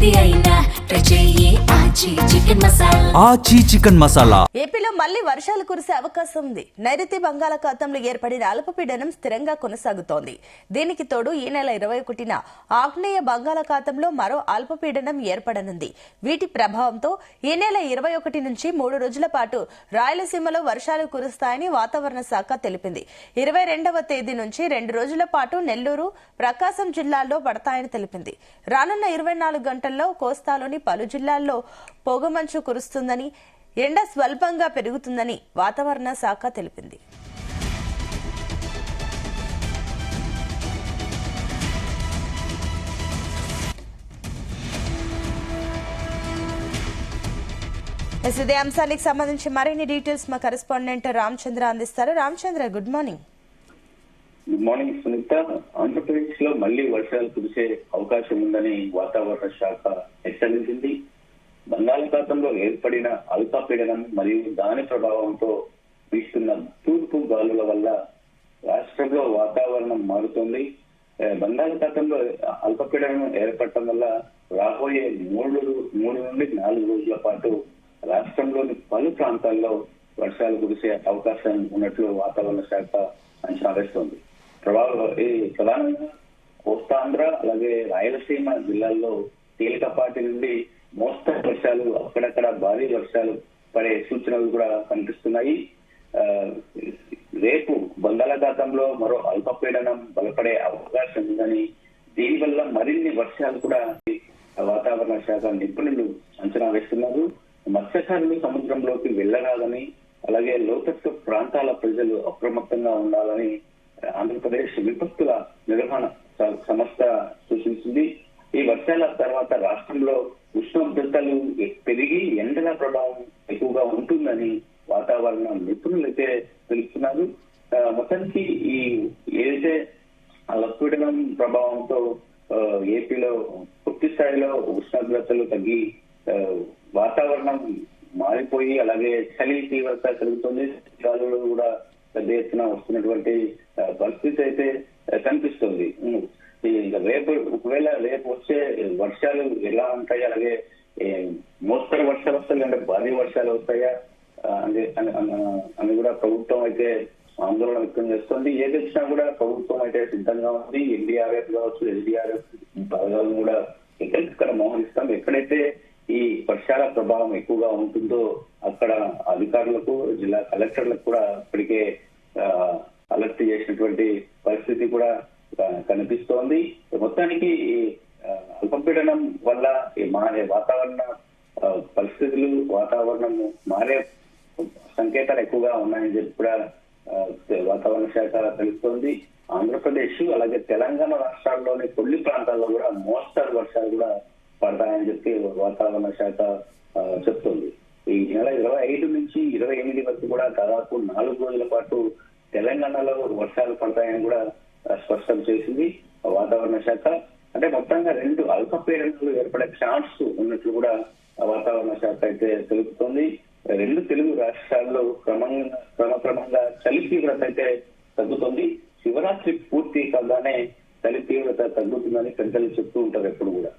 ఏది అయినా ట్రై చెయ్యి ఆచి చికెన్ మసాలా. ఆచి చికెన్ మసాలా. ఏపీలో మళ్లీ వర్షాలు కురిసే అవకాశం ఉంది. నైరుతి బంగాళాఖాతంలో ఏర్పడిన అల్పపీడనం స్థిరంగా కొనసాగుతోంది. దీనికి తోడు ఈ నెల 21న ఆగ్నేయ బంగాళాఖాతంలో మరో అల్పపీడనం ఏర్పడనుంది. వీటి ప్రభావంతో ఈ నెల 21 నుంచి 3 రోజుల పాటు రాయలసీమలో వర్షాలు కురుస్తాయని వాతావరణ శాఖ తెలిపింది. 22వ తేదీ నుంచి 2 రోజుల పాటు నెల్లూరు, ప్రకాశం జిల్లాల్లో పడతాయని తెలిపింది. రానున్న 24 గంటల్లో కోస్తాలోని పలు జిల్లాల్లో పొగమంచు కురుస్తుందని, ఎండ స్వల్పంగా పెరుగుతుందని వాతావరణ శాఖ తెలిపింది. ఇదే అంశానికి సంబంధించి మరిన్ని డీటెయిల్స్ మా కరెస్పాండెంట్ రామచంద్ర అందిస్తారు. Ramachandra, good morning. Good morning Sunitha. Andhra Pradesh లో మళ్లీ వర్షాలు కురిసే అవకాశం ఉందని వాతావరణ శాఖ హెచ్చరించింది. బంగాళాఖాతంలో ఏర్పడిన అల్పపీడనం మరియు దాని ప్రభావంతో వీస్తున్న తూర్పు గాలుల వల్ల రాష్ట్రంలో వాతావరణం మారుతోంది. బంగాళాఖాతంలో అల్పపీడనం ఏర్పడటం వల్ల రాబోయే 3 నుండి 4 రోజుల పాటు రాష్ట్రంలోని పలు ప్రాంతాల్లో వర్షాలు కురిసే అవకాశం ఉన్నట్లు వాతావరణ శాఖ అంచనా వేస్తోంది. ప్రధానంగా కోస్తాంధ్ర అలాగే రాయలసీమ జిల్లాల్లో తేలికపాటి నుండి మోస్తరు వర్షాలు, అక్కడక్కడ భారీ వర్షాలు పడే సూచనలు కూడా కనిపిస్తున్నాయి. రేపు బంగాళాఖాతంలో మరో అల్పపీడనం బలపడే అవకాశం ఉందని, దీనివల్ల మరిన్ని వర్షాలు కూడా వాతావరణ శాఖ నిపుణులు అంచనా వేస్తున్నారు. మత్స్యకారులు సముద్రంలోకి వెళ్లరాదని, అలాగే లోతట్టు ప్రాంతాల ప్రజలు అప్రమత్తంగా ఉండాలని ఆంధ్రప్రదేశ్ విపత్తుల నిర్వహణ సంస్థ సూచించింది. ఈ వర్షాల తర్వాత రాష్ట్రంలో ఉష్ణోగ్రతలు పెరిగి ఎండల ప్రభావం ఎక్కువగా ఉంటుందని వాతావరణ నిపుణులు అయితే తెలుస్తున్నారు. మొత్తానికి ఈ ఏదైతే అల్పపీడనం ప్రభావంతో ఏపీలో పూర్తి స్థాయిలో ఉష్ణోగ్రతలు తగ్గి వాతావరణం మారిపోయి, అలాగే చలి తీవ్రత కలుగుతుంది. గాలులు కూడా పెద్ద ఎత్తున వస్తున్నటువంటి పరిస్థితి అయితే కనిపిస్తుంది. ఒకవేళ రేపు వచ్చే వర్షాలు ఎలా ఉంటాయి, అలాగే మోస్తరు వర్షాలు వస్తాయి అంటే భారీ వర్షాలు వస్తాయా అని కూడా ప్రభుత్వం అయితే ఆందోళన వ్యక్తం చేస్తుంది. ఏది వచ్చినా కూడా ప్రభుత్వం అయితే సిద్ధంగా ఉంది. ఎన్డీఆర్ఎఫ్ కావచ్చు, ఎస్డీఆర్ఎఫ్ పథకాలను కూడా ఎక్కడికక్కడ మోహరిస్తాం. ఎక్కడైతే ఈ వర్షాల ప్రభావం ఎక్కువగా ఉంటుందో అక్కడ అధికారులకు, జిల్లా కలెక్టర్లకు కూడా ఇప్పటికే అలర్ట్ చేసినటువంటి పరిస్థితి కూడా కనిపిస్తోంది. మొత్తానికి అల్పపీడనం వల్ల మారే వాతావరణ పరిస్థితులు, వాతావరణం మారే సంకేతాలు ఎక్కువగా ఉన్నాయని చెప్పి కూడా వాతావరణ శాఖ తెలుస్తోంది. ఆంధ్రప్రదేశ్ అలాగే తెలంగాణ రాష్ట్రాల్లోని కొన్ని ప్రాంతాల్లో కూడా మోస్తరు వర్షాలు కూడా పడతాయని చెప్పి వాతావరణ శాఖ చెప్తుంది. ఈ నెల 25 నుంచి 28 వరకు కూడా దాదాపు 4 రోజుల పాటు తెలంగాణలో వర్షాలు పడతాయని కూడా స్పష్టం చేసింది వాతావరణ శాఖ. అంటే మొత్తంగా 2 అల్పపీడనాలు ఏర్పడే ఛాన్స్ ఉన్నట్లు కూడా వాతావరణ శాఖ అయితే తెలుపుతోంది. 2 తెలుగు రాష్ట్రాల్లో క్రమక్రమంగా చలి తీవ్రత అయితే తగ్గుతుంది. శివరాత్రి పూర్తి కాగానే చలి తీవ్రత తగ్గుతుందని పెద్దలు చెప్తూ ఉంటారు ఎప్పుడు కూడా.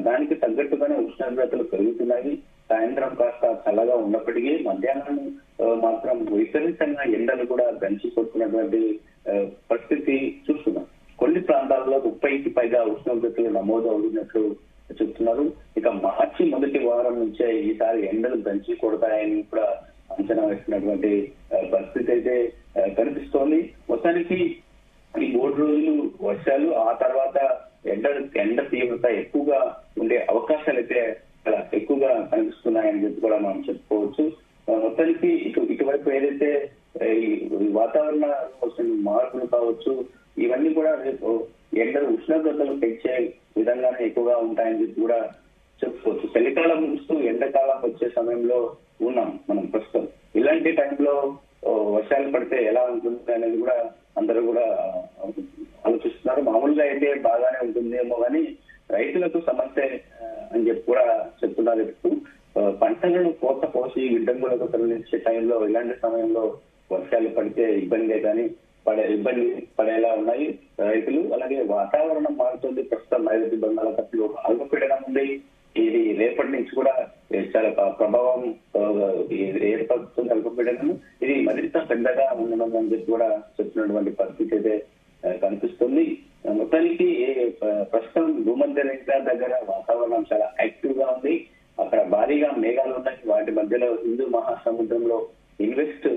దానికి తగ్గట్టుగానే ఉష్ణోగ్రతలు పెరుగుతున్నాయి. సాయంత్రం కాస్త చల్లగా ఉన్నప్పటికీ మధ్యాహ్నం మాత్రం విపరీతంగా ఎండలు కూడా దంచి కొట్టుకున్నటువంటి పరిస్థితి చూస్తున్నాం. కొన్ని ప్రాంతాల్లో 30కి పైగా ఉష్ణోగ్రతలు నమోదు అవుతున్నట్లు చెప్తున్నారు. ఇక మార్చి మొదటి వారం నుంచే ఈసారి ఎండలు దంచి కొడతాయని కూడా అంచనా వేస్తున్నటువంటి పరిస్థితి అయితే కనిపిస్తోంది. మొత్తానికి ఈ 3 రోజులు వర్షాలు, ఆ తర్వాత ఎండ తీవ్రత ఎక్కువగా ఉండే అవకాశాలు అయితే ఎక్కువగా కనిపిస్తున్నాయని చెప్పి కూడా మనం చెప్పుకోవచ్చు. మొత్తానికి ఇటువైపు ఏదైతే ఈ వాతావరణ మార్పులు కావచ్చు, ఇవన్నీ కూడా రేపు ఎండలు ఉష్ణోగ్రతలు పెంచే విధంగానే ఎక్కువగా ఉంటాయని చెప్పి కూడా చెప్పుకోవచ్చు. చలికాలం ముగుస్తూ ఎండాకాలం వచ్చే సమయంలో ఉన్నాం మనం ప్రస్తుతం. ఇలాంటి టైంలో వర్షాలు పడితే ఎలా ఉంటుంది అనేది కూడా అందరూ కూడా ఆలోచిస్తున్నారు. మామూలుగా అయితే బాగానే ఉంటుందేమో కానీ రైతులకు సమస్య అని చెప్పి కూడా చెప్తున్నారు. పంటలను కోత పోసి గిడ్డంగులకు తరలించే టైంలో, ఇలాంటి సమయంలో వర్షాలు పడితే ఇబ్బందే కానీ ఇబ్బంది పడేలా ఉన్నాయి రైతులు. అలాగే వాతావరణం మారుతుంది. ప్రస్తుతం నైరుతి బంగాళాఖాతంలో అల్పపీడనం ఉంది. కూడా చెప్తున్నటువంటి పరిస్థితి అయితే కనిపిస్తుంది. మొత్తానికి ప్రస్తుతం భూమధ్య రేఖ దగ్గర వాతావరణం చాలా యాక్టివ్ గా ఉంది. అక్కడ భారీగా మేఘాలు ఉన్నాయి. వాటి మధ్యలో హిందూ మహాసముద్రంలో ఇన్వెస్ట్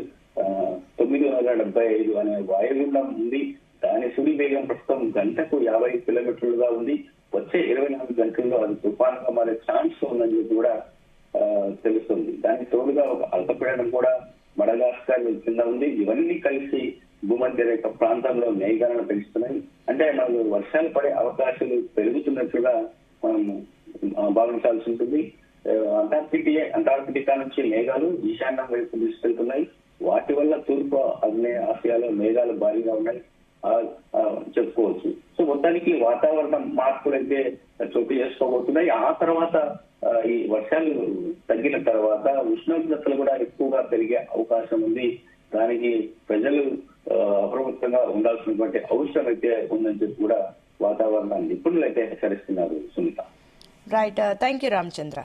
975 అనే వాయుగుండం ఉంది. దాని సుడి వేగం ప్రస్తుతం గంటకు 50 కిలోమీటర్లుగా ఉంది. వచ్చే 24 గంటల్లో అది తుఫానుగా మారే ఛాన్స్ ఉందని కూడా తెలుస్తుంది. దానికి తోడుగా ఒక అల్పపీడనం కూడా మడగాస్కర్ కింద ఉంది. ఇవన్నీ కలిసి భూమధ్య రేఖ ప్రాంతంలో మేఘాలను పెంచుతున్నాయి. అంటే మనకు వర్షాలు పడే అవకాశాలు పెరుగుతున్నట్లుగా మనం భావించాల్సి ఉంటుంది. అంటార్కిటికా నుంచి మేఘాలు ఈశాన్యం వైపు తీసుకెళ్తున్నాయి. వాటి వల్ల తూర్పు ఆగ్నేయ ఆసియాలో మేఘాలు భారీగా ఉన్నాయి చెప్పుకోవచ్చు. సో మొత్తానికి వాతావరణం మార్పులు అయితే చోటు చేసుకోబోతున్నాయి. ఆ తర్వాత ఈ వర్షాలు తగ్గిన తర్వాత ఉష్ణోగ్రతలు కూడా ఎక్కువగా పెరిగే అవకాశం ఉంది. దానికి ప్రజలు అప్రమత్తంగా ఉండాల్సినటువంటి అవసరం అయితే ఉందని చెప్పి కూడా వాతావరణ నిపుణులు అయితే హెచ్చరిస్తున్నారు. Sunitha. Right, thank you Ramachandra.